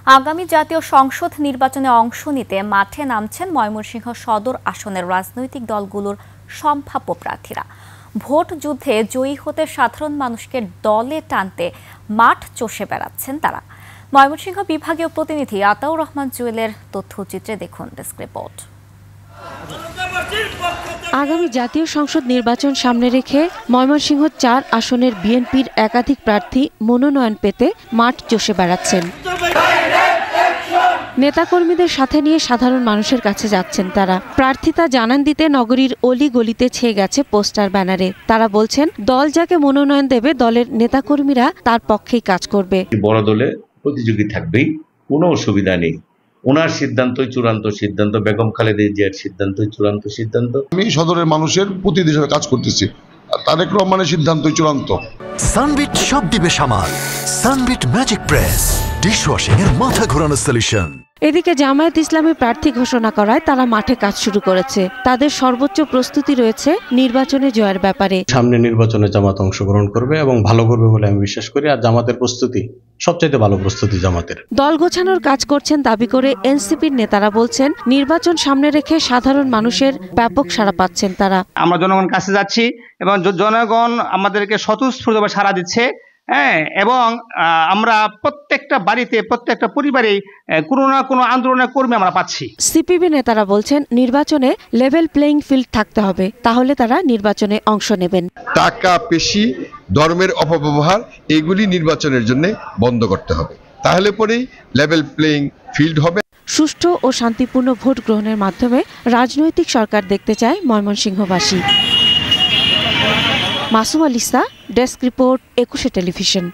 আগামী জাতীয় সংসদ নির্বাচনে অংশ নিতে মাঠে নামছেন ময়মনসিংহ সদর আসনের রাজনৈতিক দলগুলোর সম্ভাব্য প্রার্থীরা। ভোট যুদ্ধে জয়ী হতে সাধারণ মানুষকে দলে টানতে মাঠ চষে বেড়াচ্ছেন তারা। ময়মনসিংহ বিভাগীয় প্রতিনিধি আতাউর রহমান জুয়েলের তথ্যচিত্রে দেখুন ডেস্ক রিপোর্ট। আগামী জাতীয় সংসদ নির্বাচন সামনে রেখে ময়মনসিংহ ৪ আসনের বিএনপির একাধিক প্রার্থী মনোনয়ন পেতে মাঠ চষে বেড়াচ্ছেন। নেতাকর্মীদের সাথে নিয়ে সাধারণ মানুষের কাছে যাচ্ছেন তারা। প্রার্থিতা জানান দিতে নগরীর অলি গলিতে ছেয়ে গেছে পোস্টার ব্যানারে। তারা বলছেন, দল যাকে মনোনয়ন দেবে দলের নেতাকর্মীরা তার পক্ষেই কাজ করবে। বড় দলে প্রতিযোগী থাকবেই, কোনো অসুবিধা নেই। ওনার সিদ্ধান্তই চূড়ান্ত সিদ্ধান্ত, বেগম খালেদা জিয়ার সিদ্ধান্তই চূড়ান্ত সিদ্ধান্ত। আমি সদরের মানুষের প্রতিনিধি হিসেবে কাজ করতেছি, তারেক রহমানের সিদ্ধান্তই চূড়ান্ত। সানবিট সব দিবে সামাল। সানবিট ম্যাজিক প্রেস ডিশওয়াশিং এর মাথা ঘোরানো সলিউশন। এদিকে জামায়াত ইসলামী প্রার্থী ঘোষণা করায় তারা মাঠে কাজ শুরু করেছে। তাদের সর্বোচ্চ প্রস্তুতি রয়েছে নির্বাচনে জয়ের ব্যাপারে। সামনে নির্বাচনে জামাত অংশগ্রহণ করবে এবং ভালো করবে বলে আমি বিশ্বাস করি। আর জামাতের প্রস্তুতি সবচাইতে ভালো প্রস্তুতি জামাতের। দল গোছানোর কাজ করছেন দাবি করে এনসিপির নেতারা বলছেন, নির্বাচন সামনে রেখে সাধারণ মানুষের ব্যাপক সাড়া পাচ্ছেন তারা। আমরা জনগণের কাছে যাচ্ছি এবং জনগণ আমাদেরকে স্বতঃস্ফূর্তভাবে সাড়া দিচ্ছে। এবং আমরা প্রত্যেকটা বাড়িতে, প্রত্যেকটা পরিবারে কোনো না কোনো আন্দোলনের কর্মী আমরা পাচ্ছি। সিপিবি নেতারা বলছেন, নির্বাচনে লেভেল প্লেইং ফিল্ড থাকতে হবে, তাহলে তারা নির্বাচনে অংশ নেবেন। টাকা পেশি, ধর্মের অপব্যবহার এগুলি নির্বাচনের জন্য বন্ধ করতে হবে, তাহলে পরেই লেভেল প্লেইং ফিল্ড হবে। সুষ্ঠু ও শান্তিপূর্ণ ভোট গ্রহণের মাধ্যমে রাজনৈতিক সরকার দেখতে চায় ময়মনসিংহবাসী। Masum আলিসা, desk report, 21 television.